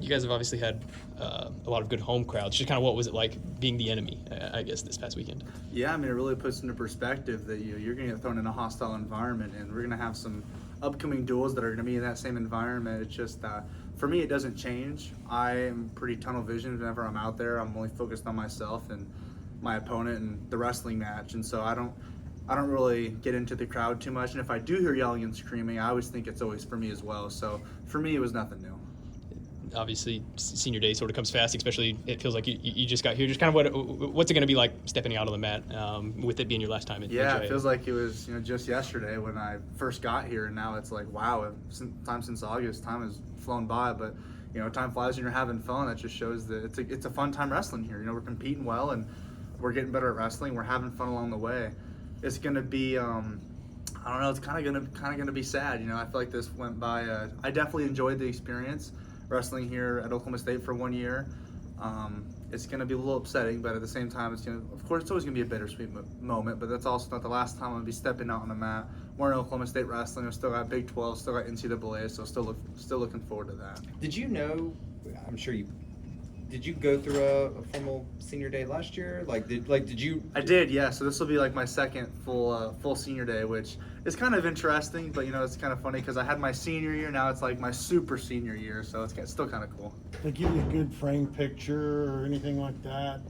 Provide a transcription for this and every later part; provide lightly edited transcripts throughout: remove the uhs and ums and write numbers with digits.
you guys have obviously had a lot of good home crowds. Just kind of what was it like being the enemy, I guess, this past weekend? Yeah, I mean, it really puts into perspective that you're going to get thrown in a hostile environment, and we're going to have some upcoming duels that are going to be in that same environment. It's just, for me, it doesn't change. I am pretty tunnel vision whenever I'm out there. I'm only focused on myself and my opponent and the wrestling match, and so I don't really get into the crowd too much. And if I do hear yelling and screaming, I always think it's always for me as well. So for me, it was nothing new. Obviously, senior day sort of comes fast, especially it feels like you just got here. Just kind of what's it going to be like stepping out on the mat with it being your last time at Yeah, JA? it feels like it was just yesterday when I first got here, and now it's like, wow, time since August, time has flown by. But time flies when you're having fun. That just shows that it's a fun time wrestling here. We're competing well, and we're getting better at wrestling. We're having fun along the way. It's gonna be I don't know. It's kind of gonna be sad. I feel like this went by. I definitely enjoyed the experience wrestling here at Oklahoma State for 1 year. It's going to be a little upsetting, but at the same time, of course, it's always going to be a bittersweet moment, but that's also not the last time I'm going to be stepping out on the mat. We're in Oklahoma State wrestling. We've still got Big 12, still got NCAA, so still looking forward to that. Did you know, I'm sure did you go through a formal senior day last year? Did you? I did, yeah. So this will be like my second full senior day, which is kind of interesting, but it's kind of funny because I had my senior year, now it's like my super senior year, so it's still kind of cool. They give you a good frame picture or anything like that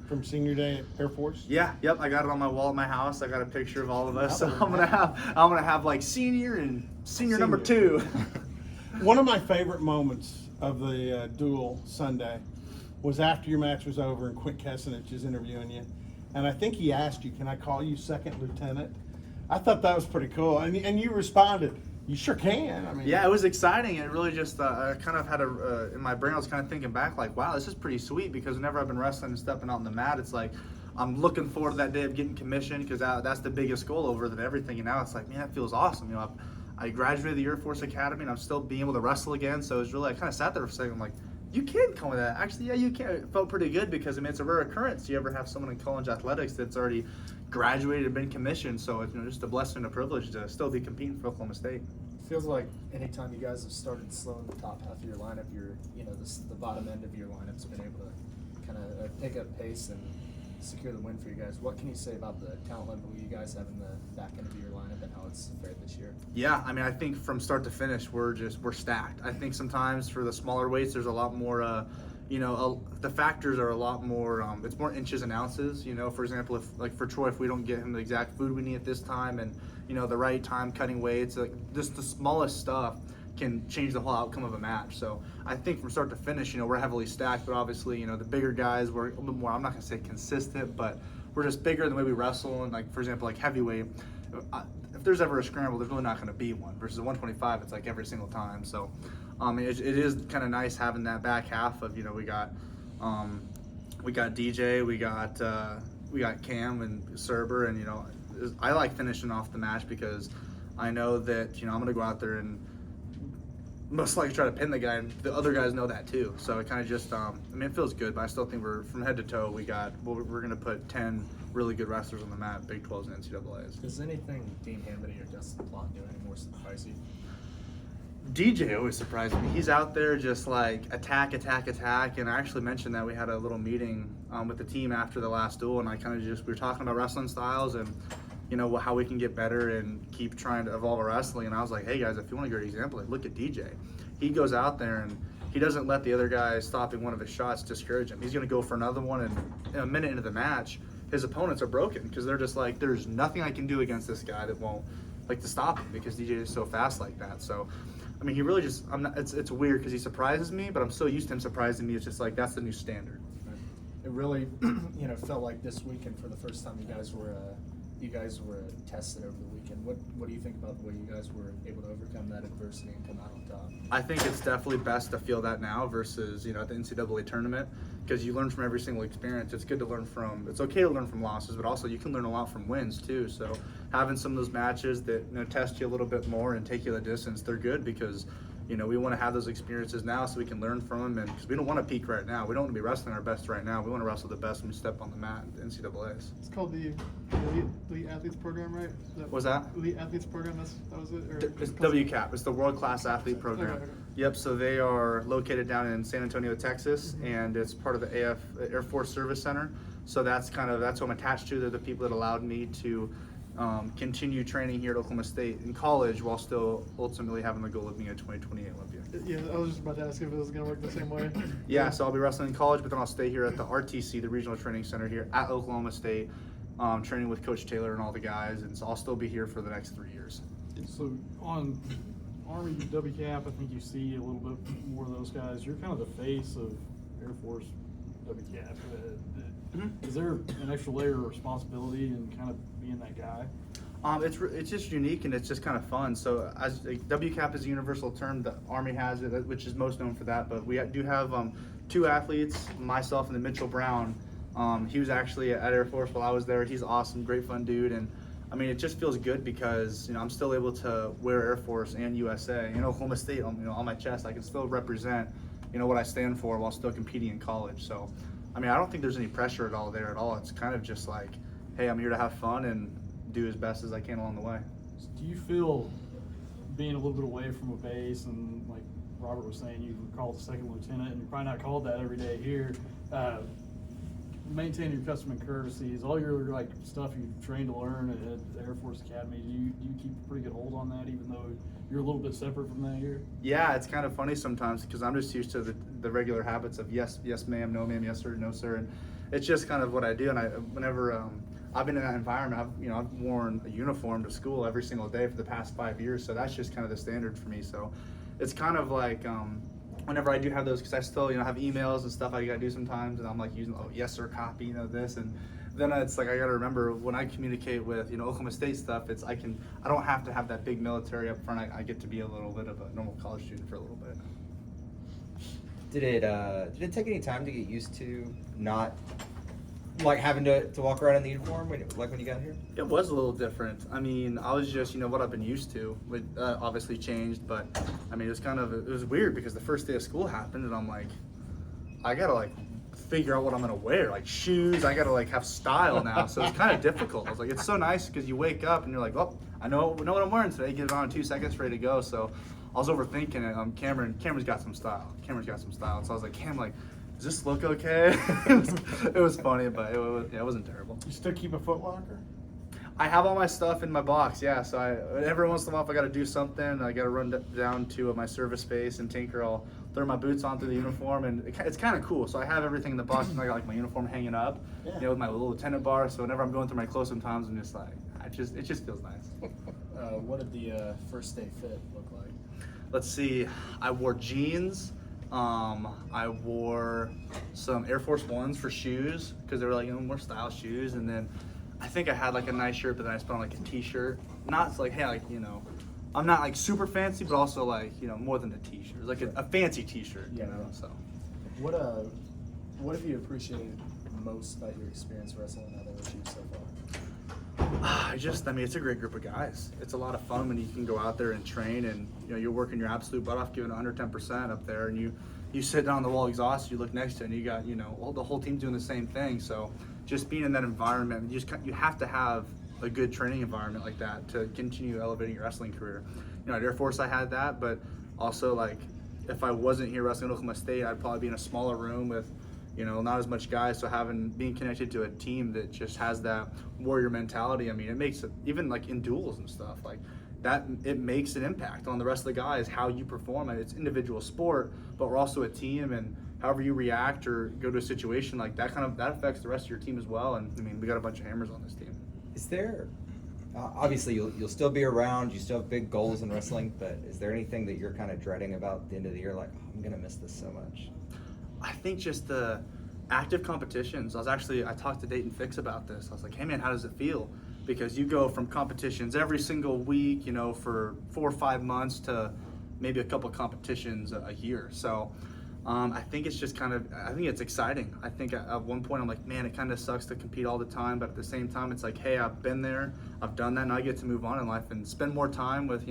from senior day at Air Force? Yeah, yep. I got it on my wall at my house. I got a picture of all of us, so I'm gonna have like senior and senior number 2. One of my favorite moments of the duel Sunday was after your match was over and Quint Kessenich is interviewing you. And I think he asked you, can I call you second lieutenant? I thought that was pretty cool. And you responded, you sure can. I mean, yeah, it was exciting. It really just, I kind of had in my brain, I was kind of thinking back like, wow, this is pretty sweet, because whenever I've been wrestling and stepping out on the mat, it's like, I'm looking forward to that day of getting commissioned, because that's the biggest goal over than everything. And now it's like, man, that feels awesome. I graduated the Air Force Academy and I'm still being able to wrestle again. So it's really, I kind of sat there for a second. I'm like, you can call me that. Actually, yeah, you can. It felt pretty good because, it's a rare occurrence. You ever have someone in college athletics that's already graduated and been commissioned. So it's just a blessing and a privilege to still be competing for Oklahoma State. Feels like anytime you guys have started slow in the top half of your lineup, the bottom end of your lineup's been able to kind of pick up pace and secure the win for you guys. What can you say about the talent level you guys have in the back end of your lineup and how it's fared this year? Yeah, I think from start to finish, we're stacked. I think sometimes for the smaller weights, there's a lot more, the factors are a lot more, it's more inches and ounces. For example, for Troy, if we don't get him the exact food we need at this time and, the right time cutting weights, like just the smallest stuff can change the whole outcome of a match. So I think from start to finish, we're heavily stacked, but obviously, the bigger guys, we're a little bit more, I'm not gonna say consistent, but we're just bigger in the way we wrestle. And for example, heavyweight, if there's ever a scramble, there's really not gonna be one. Versus a 125, it's like every single time. So it is kind of nice having that back half of, we got DJ, we got Cam and Serber, and I like finishing off the match because I know that I'm gonna go out there and most likely try to pin the guy, and the other guys know that too. So it kind of just, it feels good, but I still think we're from head to toe. We're going to put 10 really good wrestlers on the mat, Big 12s and NCAAs. Does anything Dean Hamby or Justin Plott do anymore surprise you? DJ always surprises me. He's out there just like attack. And I actually mentioned that we had a little meeting with the team after the last duel, and we were talking about wrestling styles and how we can get better and keep trying to evolve our wrestling. And I was like, hey guys, if you want a good example, look at DJ. He goes out there and he doesn't let the other guy stopping one of his shots discourage him. He's going to go for another one, and a minute into the match, his opponents are broken because they're just like, there's nothing I can do against this guy that won't to stop him, because DJ is so fast like that. So he really just, it's weird because he surprises me, but I'm so used to him surprising me. It's just like, that's the new standard. It really, felt like this weekend for the first time you guys were tested over the weekend. What do you think about the way you guys were able to overcome that adversity and come out on top? I think it's definitely best to feel that now versus, at the NCAA tournament, because you learn from every single experience. It's good to learn from, it's okay to learn from losses, but also you can learn a lot from wins too. So having some of those matches that test you a little bit more and take you the distance, they're good because we want to have those experiences now so we can learn from them, and because we don't want to peak right now. We don't want to be wrestling our best right now. We want to wrestle the best when we step on the mat at the NCAAs. It's called the Elite Athletes Program, right? Was that? Elite Athletes Program, that was it? Or It's WCAP. It's the World Class Athlete Program. Okay. Yep, so they are located down in San Antonio, Texas, and it's part of the Air Force Service Center. So that's what I'm attached to. They're the people that allowed me to continue training here at Oklahoma State in college while still ultimately having the goal of being a 2028 Olympian. Yeah, I was just about to ask if it was gonna work the same way. Yeah, so I'll be wrestling in college, but then I'll stay here at the RTC, the Regional Training Center here at Oklahoma State, training with Coach Taylor and all the guys, and so I'll still be here for the next 3 years. So on Army WCAP, I think you see a little bit more of those guys. You're kind of the face of Air Force WCAP. Is there an extra layer of responsibility in kind of being that guy? It's just unique and it's just kind of fun. So as WCAP is a universal term, the Army has it, which is most known for that. But we do have 2 athletes, myself and then Mitchell Brown. He was actually at Air Force while I was there. He's awesome, great fun dude, and I mean it just feels good because I'm still able to wear Air Force and USA. Oklahoma State on my chest. I can still represent what I stand for while still competing in college. So I mean I don't think there's any pressure at all there at all. It's kind of just like, hey, I'm here to have fun and do as best as I can along the way. Do you feel being a little bit away from a base, and like Robert was saying, you were called a second lieutenant, and you're probably not called that every day here, maintaining your custom and courtesies, all your like stuff you've trained to learn at the Air Force Academy, do you keep a pretty good hold on that, even though you're a little bit separate from that here? Yeah, it's kind of funny sometimes because I'm just used to the regular habits of yes ma'am, no ma'am, yes sir, no sir, and it's just kind of what I do. And whenever I've been in that environment, I've worn a uniform to school every single day for the past 5 years, so that's just kind of the standard for me. So it's kind of like whenever I do have those, because I still have emails and stuff I gotta do sometimes, and I'm like using yes sir copy, this, and then it's like I gotta remember when I communicate with Oklahoma State stuff, I don't have to have that big military up front. I get to be a little bit of a normal college student for a little bit. Did it take any time to get used to not like having to walk around in the uniform when you got here? It was a little different. I mean, I was just, what I've been used to. It obviously changed, but I mean, it was weird because the first day of school happened and I'm like, I gotta figure out what I'm gonna wear, like shoes. I gotta have style now. So it's kind of difficult. I was like, it's so nice because you wake up and you're like, oh, I know what I'm wearing today. Get it on in 2 seconds, ready to go. So I was overthinking it. Cameron's got some style. So I was like, Cam, does this look okay? it was funny, but it wasn't terrible. You still keep a Foot Locker? I have all my stuff in my box, yeah. So every once in a while, if I got to do something, I got to run down to my service space and tinker. I'll throw my boots on through the uniform, and it's kind of cool. So I have everything in the box, and I got my uniform hanging up, with my little lieutenant bar. So whenever I'm going through my clothes, sometimes I'm just it just feels nice. What did the first day fit look like? Let's see. I wore jeans. I wore some Air Force Ones for shoes because they were more style shoes, and then I think I had a nice shirt, but then I just put on a t-shirt. Not hey, I'm not super fancy, but also more than a t-shirt. It's a fancy t-shirt, So What have you appreciated most about your experience wrestling at LSU so far? It's a great group of guys. It's a lot of fun when you can go out there and train, and you're working your absolute butt off, giving 110% up there, and you sit down on the wall exhausted. You look next to it, and you got the whole team doing the same thing. So just being in that environment, you have to have a good training environment like that to continue elevating your wrestling career. At Air Force I had that, but also if I wasn't here wrestling at Oklahoma State, I'd probably be in a smaller room with not as much guys. So being connected to a team that just has that warrior mentality, I mean, it makes it, even in duels and stuff that, it makes an impact on the rest of the guys, how you perform. It's individual sport, but we're also a team, and however you react or go to a situation like that, that affects the rest of your team as well. And I mean, we got a bunch of hammers on this team. Is there, obviously you'll still be around, you still have big goals in wrestling, but is there anything that you're kind of dreading about the end of the year? I'm gonna miss this so much. I think just the active competitions. I talked to Dayton Fix about this. I was like, hey man, how does it feel? Because you go from competitions every single week, for 4 or 5 months to maybe a couple competitions a year. So I think it's just I think it's exciting. I think at one point I'm like, man, it kind of sucks to compete all the time, but at the same time, it's hey, I've been there, I've done that, and I get to move on in life and spend more time with,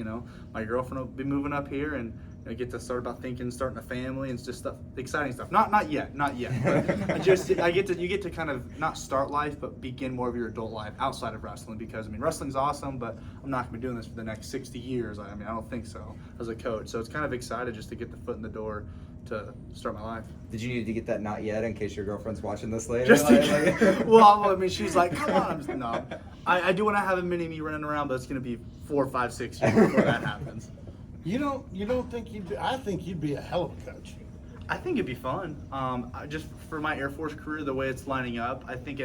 my girlfriend will be moving up here, and get to start about starting a family and just stuff, exciting stuff. Not yet. But you get to kind of not start life, but begin more of your adult life outside of wrestling, because I mean, wrestling's awesome, but I'm not gonna be doing this for the next 60 years. I mean, I don't think so as a coach. So it's kind of excited just to get the foot in the door to start my life. Did you need to get that not yet in case your girlfriend's watching this later? Just to, well, I mean, she's like, come on. I'm just, no, I do want to have a mini me running around, but it's gonna be 4, 5, 6 years before that happens. You don't think you'd be, I think you'd be a hell of a coach. I think it'd be fun. Just for my Air Force career, the way it's lining up, I think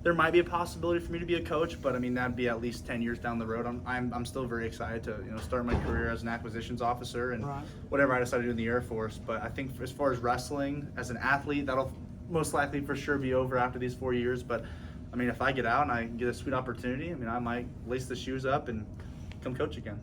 there might be a possibility for me to be a coach, but I mean, that'd be at least 10 years down the road. I'm still very excited to start my career as an acquisitions officer and Right. whatever I decide to do in the Air Force. But I think as far as wrestling as an athlete, that'll most likely for sure be over after these 4 years. But I mean, if I get out and I get a sweet opportunity, I mean, I might lace the shoes up and come coach again.